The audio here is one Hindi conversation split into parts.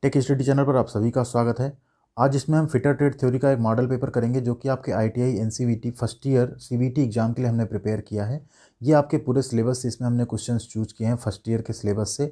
टेक स्टडी चैनल पर आप सभी का स्वागत है। आज इसमें हम फिटर ट्रेड थ्योरी का एक मॉडल पेपर करेंगे जो कि आपके ITI NCVT first year CVT exam के लिए हमने प्रिपेयर किया है। ये आपके पूरे सिलेबस से इसमें हमने क्वेश्चंस चूज किए हैं फर्स्ट ईयर के सिलेबस से।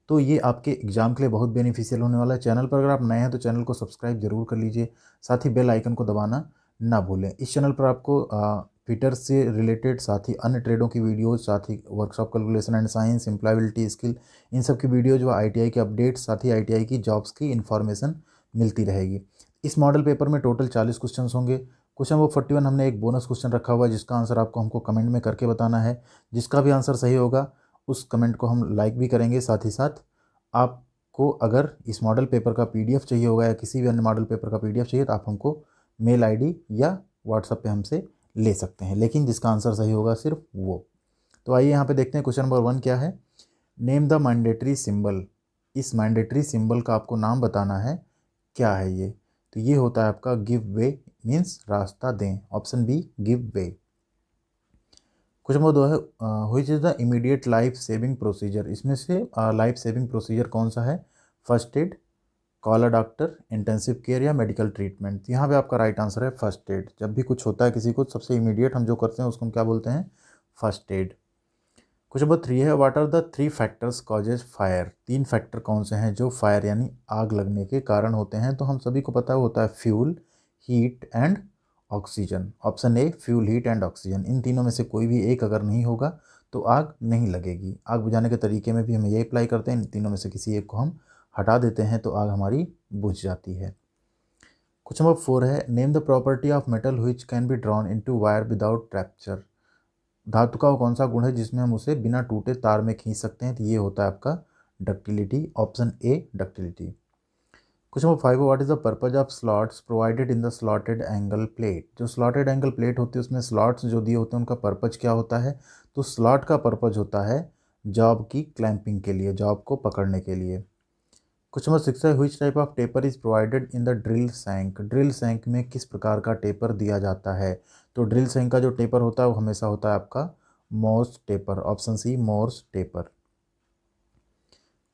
तो ये आपके एग्जाम के लिए बहुत बेनिफिशियल होने वाला है। चैनल पर अगर आप नए हैं तो चैनल को सब्सक्राइब जरूर कर लीजिए, साथ ही बेल आइकन को दबाना ना भूलें। इस चैनल पर आपको फिटर से रिलेटेड साथ ही अन्य ट्रेडों की वीडियोज, साथ ही workshop calculation and science, employability skill, इन सब की वीडियोज व आईटीआई के अपडेट्स, साथ ही आईटीआई की जॉब्स की इन्फॉर्मेशन मिलती रहेगी। इस मॉडल पेपर में टोटल 40 क्वेश्चंस होंगे। क्वेश्चन नंबर 41 हमने एक बोनस क्वेश्चन रखा हुआ है जिसका आंसर आपको हमको कमेंट में करके बताना है। जिसका भी आंसर सही होगा उस कमेंट को हम लाइक भी करेंगे। साथ ही साथ आपको अगर इस मॉडल पेपर का पीडीएफ चाहिए होगा या किसी भी अन्य मॉडल पेपर का पीडीएफ चाहिए तो आप हमको मेल आईडी या व्हाट्सएप पे हमसे ले सकते हैं, लेकिन जिसका आंसर सही होगा सिर्फ वो। तो आइए यहाँ पे देखते हैं क्वेश्चन नंबर 1 क्या है। Name the mandatory symbol. इस मैंडेटरी सिंबल का आपको नाम बताना है, क्या है ये। तो ये होता है आपका गिव वे, मीन्स रास्ता दें। Option b give way. Question number 2 है which is the immediate life saving procedure. इसमें से लाइफ सेविंग प्रोसीजर कौन सा है। First aid, call a doctor, intensive care या मेडिकल ट्रीटमेंट। यहाँ पे आपका राइट आंसर है फर्स्ट एड। जब भी कुछ होता है किसी को, सबसे इमीडिएट हम जो करते हैं उसको हम क्या बोलते हैं, फर्स्ट एड। क्वेश्चन नंबर 3 है what are the 3 factors causes fire. 3 factor कौन से हैं जो फायर यानी आग लगने के कारण होते हैं। तो हम सभी को पता है होता है fuel, heat and oxygen. Option A fuel, heat and oxygen. इन तीनों में से कोई भी एक अगर नहीं होगा तो आग नहीं लगेगी। आग बुझाने के तरीके में भी हम ये अप्लाई करते हैं, इन तीनों में से किसी एक को हम हटा देते हैं तो आग हमारी बुझ जाती है। क्वेश्चन नंबर 4 है name the property of metal which can be drawn into wire without rapture. धातु का वो कौन सा गुण है जिसमें हम उसे बिना टूटे तार में खींच सकते हैं। तो ये होता है आपका ductility. Option A ductility. Question number 5 what is the purpose of slots provided in the slotted angle plate. जो स्लॉटेड एंगल प्लेट होती है उसमें स्लॉट्स जो दिए होते हैं उनका पर्पज क्या होता है। तो स्लॉट का पर्पज होता है जॉब की क्लैंपिंग के लिए, जॉब को पकड़ने के लिए। क्वेश्चन नंबर 6 है which type of taper is provided in the drill shank. Drill shank में किस प्रकार का टेपर दिया जाता है। तो ड्रिल सैंक का जो टेपर होता है वो हमेशा होता है आपका morse taper. Option c morse taper.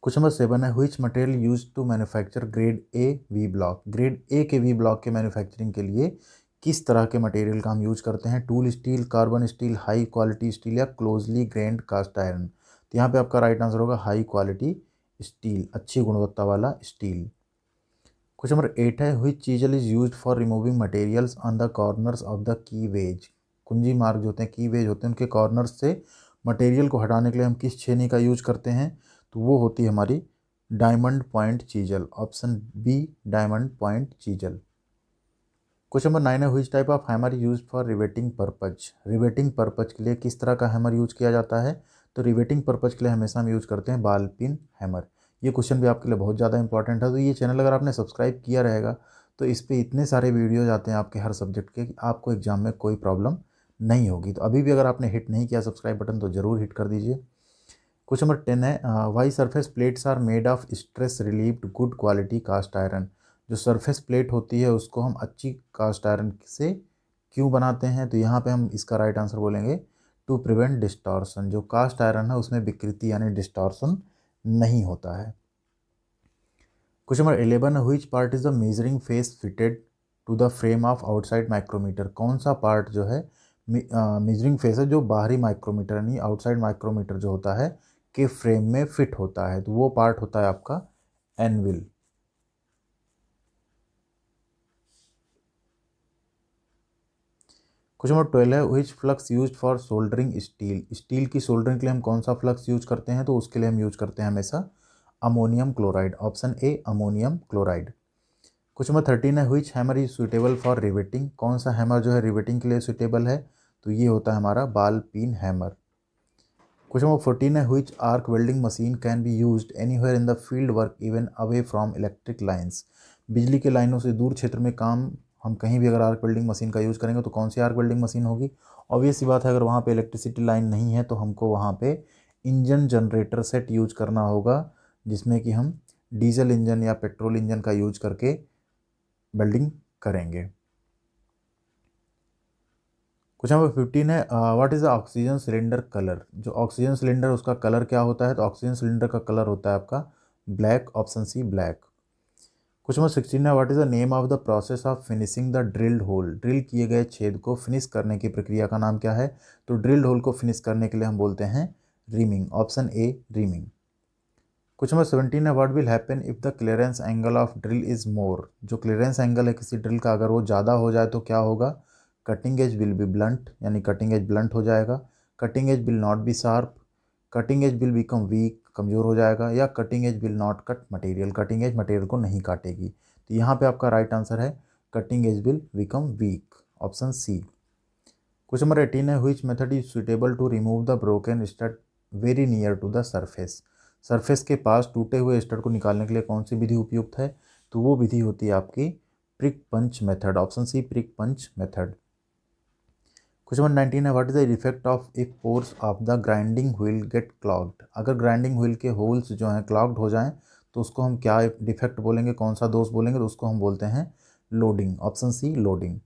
Question number 7 है which material use to manufacture grade a v block. Grade a के वी ब्लॉक के मैन्युफैक्चरिंग के लिए किस तरह के मटेरियल का हम यूज करते हैं। Tool steel, carbon steel, high quality steel या क्लोजली ग्रेन्ड कास्ट आयरन। तो यहाँ पे आपका राइट आंसर होगा हाई क्वालिटी स्टील, अच्छी गुणवत्ता वाला स्टील। क्वेश्चन नंबर 8 है which chisel is used for removing materials on the corners of the key ways. कुंजी मार्ग जो होते हैं, की वेज होते हैं, उनके कॉर्नर्स से मटेरियल को हटाने के लिए हम किस छेनी का यूज करते हैं। तो वो होती है हमारी diamond point chisel. Option b diamond point chisel. Question number 9 है which type of hammer use for riveting purpose. Riveting purpose के लिए किस तरह का हैमर यूज किया जाता है। तो रिवेटिंग पर्पज के लिए हमेशा हम यूज करते हैं बॉल पिन हैमर। ये क्वेश्चन भी आपके लिए बहुत ज़्यादा इंपॉर्टेंट है। तो ये चैनल अगर आपने सब्सक्राइब किया रहेगा तो इस पर इतने सारे वीडियोज आते हैं आपके हर सब्जेक्ट के कि आपको एग्जाम में कोई प्रॉब्लम नहीं होगी। तो अभी भी अगर आपने हिट नहीं किया सब्सक्राइब बटन तो ज़रूर हिट कर दीजिए। क्वेश्चन नंबर 10 है why surface plates are made of stress relieved good quality cast iron. जो सरफेस प्लेट होती है उसको हम अच्छी कास्ट आयरन से क्यों बनाते हैं। तो यहाँ पे हम इसका राइट आंसर बोलेंगे टू प्रिवेंट डिस्टॉर्शन। जो कास्ट आयरन है उसमें विकृति यानी डिस्टॉर्शन नहीं होता है। क्वेश्चन नंबर 11 है which part is the measuring face fitted to the frame of outside micrometer. कौन सा पार्ट जो है मेजरिंग फेस है जो बाहरी माइक्रोमीटर यानी आउटसाइड माइक्रोमीटर जो होता है के फ्रेम में फिट होता है। तो वो पार्ट होता है आपका एनविल। क्वेश्चन नंबर 12 है which flux used for soldering steel. Steel की सोल्डरिंग के लिए हम कौन सा फ्लक्स यूज करते हैं। तो उसके लिए हम यूज करते हैं हमेशा ammonium chloride. Option A ammonium chloride. Question number 13 है which hammer is suitable for riveting. कौन सा हैमर जो है रिवेटिंग के लिए सुटेबल है। तो ये होता है हमारा ball pin hammer. Question number 14 है which arc welding machine can be used anywhere in the field work even away from electric lines. बिजली के लाइनों से दूर क्षेत्र में काम हम कहीं भी अगर आर्क वेल्डिंग मशीन का यूज़ करेंगे तो कौन सी आर्क वेल्डिंग मशीन होगी। ऑब्वियस सी बात है अगर वहाँ पे इलेक्ट्रिसिटी लाइन नहीं है तो हमको वहाँ पे इंजन जनरेटर सेट यूज करना होगा, जिसमें कि हम डीजल इंजन या पेट्रोल इंजन का यूज करके वेल्डिंग करेंगे। क्वेश्चन नंबर 15 है what is the oxygen cylinder colour. जो ऑक्सीजन सिलेंडर उसका कलर क्या होता है। तो ऑक्सीजन सिलेंडर का कलर होता है आपका black. Option c black. Question number 16 है, what is the name of the process of finishing the drilled hole. Drill किए गए छेद को फिनिश करने की प्रक्रिया का नाम क्या है। तो ड्रिल्ड होल को फिनिश करने के लिए हम बोलते हैं reaming, option A reaming. Question number 17 है, what will happen if the clearance angle of drill is more. जो क्लियरेंस एंगल है किसी ड्रिल का अगर वो ज़्यादा हो जाए तो क्या होगा। Cutting edge will be blunt, यानी कटिंग एज ब्लंट हो जाएगा। Cutting edge will not be sharp, cutting edge will become weak, कमज़ोर हो जाएगा। या cutting edge will not cut material, cutting edge material को नहीं काटेगी। तो यहाँ पे आपका राइट आंसर है cutting edge will become weak, option c. Question number 18 है, which method is suitable to remove the broken stud very near to the surface. Surface के पास टूटे हुए स्टड को निकालने के लिए कौन सी विधि उपयुक्त है। तो वो विधि होती है आपकी prick punch method, option c prick punch method. Question number 19 है, what is the effect of if pores of the grinding wheel get clogged. अगर ग्राइंडिंग व्हील के होल्स जो हैं क्लॉग्ड हो जाएं तो उसको हम क्या डिफेक्ट बोलेंगे, कौन सा दोष बोलेंगे। तो उसको हम बोलते हैं loading, option C loading.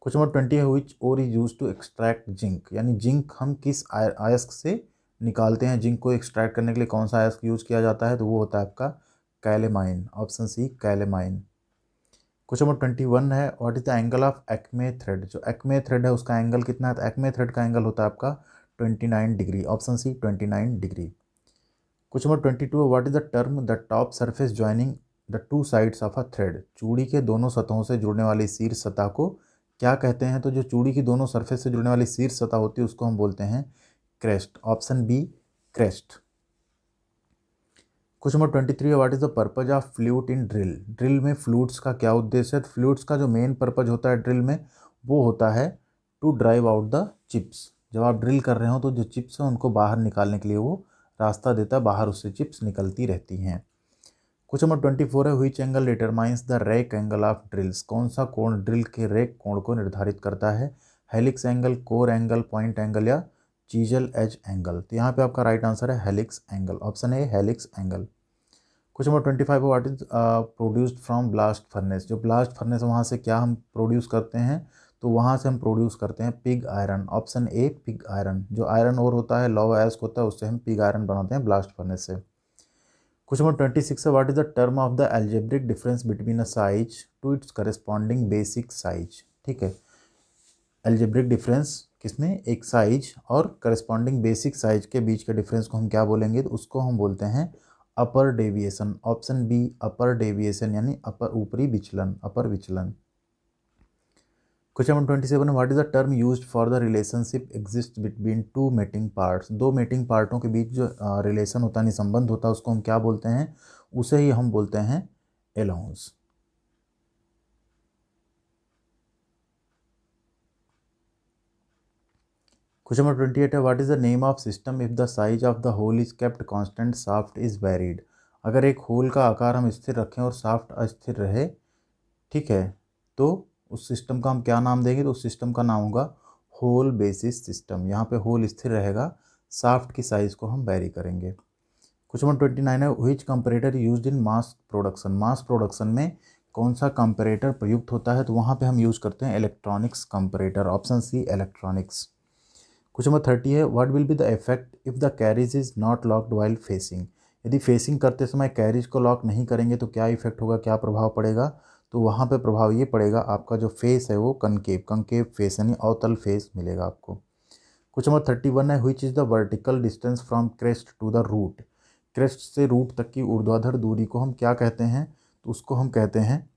Question number 20 है, which ore is use to extract zinc. यानी जिंक हम किस अयस्क से निकालते हैं। जिंक को एक्सट्रैक्ट करने के लिए कौन सा अयस्क यूज किया जाता है। तो वो होता है आपका calamine, option c calamine. Question number 21 है, what is the angle of acme thread. जो एक्मे थ्रेड है उसका एंगल कितना है। तो एक्मे थ्रेड का एंगल होता है आपका 29 degree, option c 29 degree. Question number 22 है, what is the term the top surface joining the two sides of a thread. चूड़ी के दोनों सतहों से जुड़ने वाली शीर्ष सतह को क्या कहते हैं। तो जो चूड़ी की दोनों सरफेस से जुड़ने वाली शीर्ष सतह होती है उसको हम बोलते हैं crest, option b crest. Question number 23 है, what is the purpose of flute in drill. Drill में फ्लूट्स का क्या उद्देश्य है। फ्लूट्स का जो मेन पर्पज होता है ड्रिल में वो होता है to drive out the chips. जब आप ड्रिल कर रहे हो तो जो चिप्स हैं उनको बाहर निकालने के लिए वो रास्ता देता है, बाहर उससे चिप्स निकलती रहती हैं। क्वेश्चन नंबर 24 है, which angle determines the rack angle of drills. कौन सा कोण ड्रिल के रैक कोण को निर्धारित करता है। Helix angle, core angle, point angle या चीजल एज एंगल। तो यहाँ पे आपका राइट आंसर है helix angle, option A helix angle. Question number 25 what is produced from blast furnace. जो ब्लास्ट फर्नेस वहाँ से क्या हम प्रोड्यूस करते हैं। तो वहाँ से हम प्रोड्यूस करते हैं pig iron, option A pig iron. जो आयरन ओर होता है, लॉ एस्क होता है, उससे हम पिग आयरन बनाते हैं ब्लास्ट फर्नेस से। क्वेश्चन नंबर 26 है, what is the term of the algebraic difference between a size to its corresponding basic size. ठीक है, एल्जेब्रिक डिफरेंस किसमें, एक साइज और करस्पॉन्डिंग बेसिक साइज के बीच के डिफरेंस को हम क्या बोलेंगे। तो उसको हम बोलते हैं upper deviation, option b upper deviation, यानी अपर ऊपरी विचलन, अपर विचलन। Question number 27, what is the term used for the relationship exist between two mating parts. दो मेटिंग पार्टों के बीच जो रिलेशन होता है, यानी संबंध होता है, उसको हम क्या बोलते हैं। उसे ही हम बोलते हैं एलाउंस। क्वेश्चन नंबर 28 है, what is the name of system if the size of the hole is kept constant, shaft is varied. अगर एक होल का आकार हम स्थिर रखें और शाफ्ट अस्थिर रहे, ठीक है, तो उस सिस्टम का हम क्या नाम देंगे। तो उस सिस्टम का नाम होगा होल बेसिस सिस्टम। यहाँ पे होल स्थिर रहेगा, शाफ्ट की साइज को हम वेरी करेंगे। क्वेश्चन नंबर 29 है, which comparator used in mass production. Mass production में कौन सा कंपैरेटर प्रयुक्त होता है। तो वहाँ पे हम यूज करते हैं electronics comparator, option C electronics. Question number 30 है, what will be the effect if the carriage is not locked while facing. यदि फेसिंग करते समय कैरिज को लॉक नहीं करेंगे तो क्या इफेक्ट होगा, क्या प्रभाव पड़ेगा। तो वहाँ पे प्रभाव ये पड़ेगा, आपका जो फेस है वो कंकेव, कंकेव फेस यानी अवतल फेस मिलेगा आपको। क्वेश्चन नंबर 31 है, which is the vertical distance from crest to the root. Crest से रूट तक की ऊर्ध्वाधर दूरी को हम क्या कहते हैं। तो उसको हम कहते हैं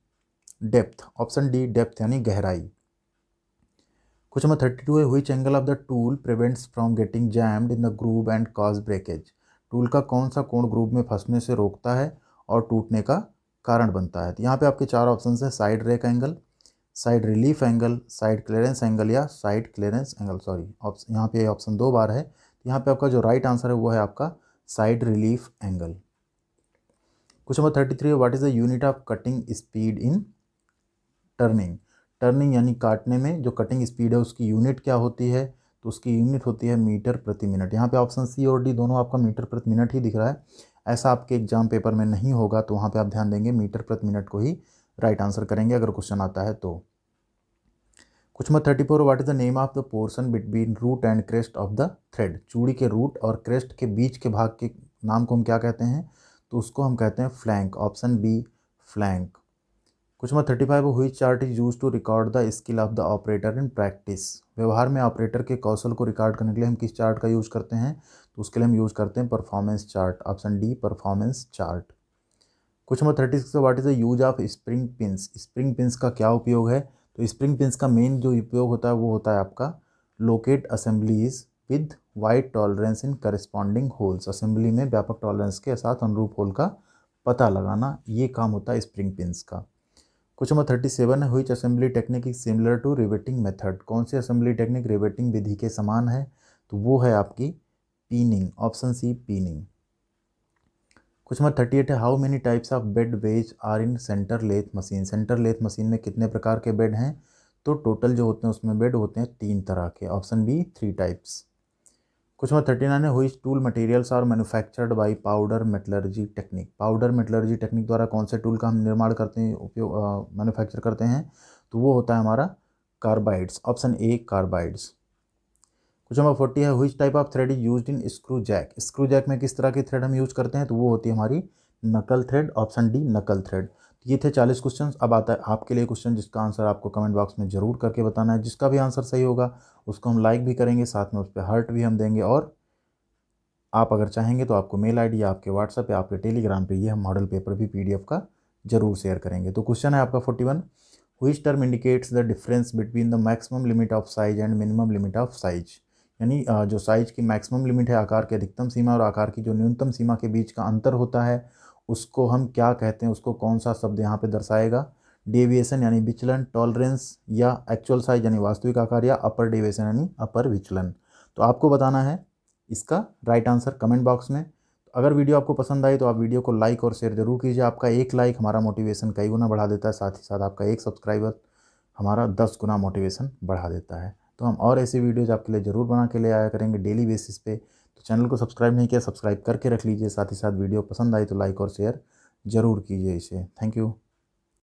डेप्थ, ऑप्शन डी डेप्थ यानी गहराई। क्वेश्चन नंबर 32 है, which angle of the tool prevents from getting jammed in the groove and cause breakage. Tool का कौन सा कोण ग्रूव में फंसने से रोकता है और टूटने का कारण बनता है। तो यहाँ पे आपके चार ऑप्शन है, side rake angle, side relief angle, side clearance angle या साइड क्लियरेंस एंगल। सॉरी, यहाँ पे ऑप्शन दो बार है। तो यहाँ पे आपका जो राइट आंसर है वो है आपका side relief angle. Question number 33, what is the unit of cutting speed in turning. Turning यानी काटने में जो कटिंग स्पीड है उसकी यूनिट क्या होती है। तो उसकी यूनिट होती है मीटर प्रति मिनट। यहाँ पे ऑप्शन सी और डी दोनों आपका मीटर प्रति मिनट ही दिख रहा है। ऐसा आपके एग्जाम पेपर में नहीं होगा, तो वहाँ पे आप ध्यान देंगे मीटर प्रति मिनट को ही राइट आंसर करेंगे अगर क्वेश्चन आता है तो। Question number 34, what is the name of the portion between root and crest of the thread. चूड़ी के रूट और क्रेस्ट के बीच के भाग के नाम को हम क्या कहते हैं। तो उसको हम कहते हैं flank, option B flank. Question number 35, which chart is use to record the skill of the operator in practice. व्यवहार में ऑपरेटर के कौशल को रिकॉर्ड करने के लिए हम किस चार्ट का यूज करते हैं? तो उसके लिए हम यूज करते हैं performance chart, option D performance chart. Question number 36, what is the use of spring pins. Spring pins का क्या उपयोग है? तो स्प्रिंग पिंस का मेन जो उपयोग होता है वो होता है आपका locate assemblies with wide tolerance in corresponding holes. Assembly में व्यापक टॉलरेंस के साथ अनुरूप होल का पता लगाना, ये काम होता है स्प्रिंग पिंस का। क्वेश्चन नंबर 37 है, which assembly technique is similar to riveting method. कौन सी असेंबली टेक्निक रिवेटिंग विधि के समान है? तो वो है आपकी peening, option C peening. Question number 38 है, how many types of bed ways are in centre lathe machine. Centre lathe machine में कितने प्रकार के बेड हैं? तो टोटल जो होते हैं उसमें बेड होते हैं 3 तरह के, option B 3 types. Question number 39 है, which tool materials are manufactured by powder metallurgy technique. Powder metallurgy technique द्वारा कौन से टूल का हम निर्माण करते हैं, उपयोग मैन्युफैक्चर करते हैं? तो वो होता है हमारा carbides, option A carbides. Question number 40 है, which type of thread is used in screw jack. Screw jack में किस तरह की थ्रेड हम यूज करते हैं? तो वो होती है हमारी नकल थ्रेड, ऑप्शन डी नकल थ्रेड। ये थे 40 क्वेश्चन। अब आता है आपके लिए क्वेश्चन जिसका आंसर आपको कमेंट बॉक्स में जरूर करके बताना है। जिसका भी आंसर सही होगा उसको हम लाइक भी करेंगे, साथ में उस पर हार्ट भी हम देंगे, और आप अगर चाहेंगे तो आपको मेल आईडी या आपके व्हाट्सएप या आपके टेलीग्राम पे ये हम मॉडल पेपर भी पीडीएफ का जरूर शेयर करेंगे। तो क्वेश्चन है आपका 41, which term indicates the difference between the maximum limit of size and minimum limit of size. यानी जो साइज की मैक्सिमम लिमिट है, आकार की अधिकतम सीमा, और आकार की जो न्यूनतम सीमा के बीच का अंतर होता है, उसको हम क्या कहते हैं? उसको कौन सा शब्द यहाँ पे दर्शाएगा? डेविएशन यानी विचलन, टॉलरेंस या एक्चुअल साइज यानी वास्तविक आकार, या अपर डेविएशन यानी अपर विचलन। तो आपको बताना है इसका राइट आंसर कमेंट बॉक्स में। तो अगर वीडियो आपको पसंद आई तो आप वीडियो को लाइक और शेयर जरूर कीजिए। आपका एक लाइक हमारा मोटिवेशन कई गुना बढ़ा देता है, साथ ही साथ आपका एक सब्सक्राइबर हमारा 10 गुना मोटिवेशन बढ़ा देता है। तो हम और ऐसी वीडियोज़ आपके लिए ज़रूर बना के ले आया करेंगे डेली बेसिस पे। तो चैनल को सब्सक्राइब नहीं किया, सब्सक्राइब करके रख लीजिए। साथ ही साथ वीडियो पसंद आई तो लाइक और शेयर ज़रूर कीजिए इसे। Thank you.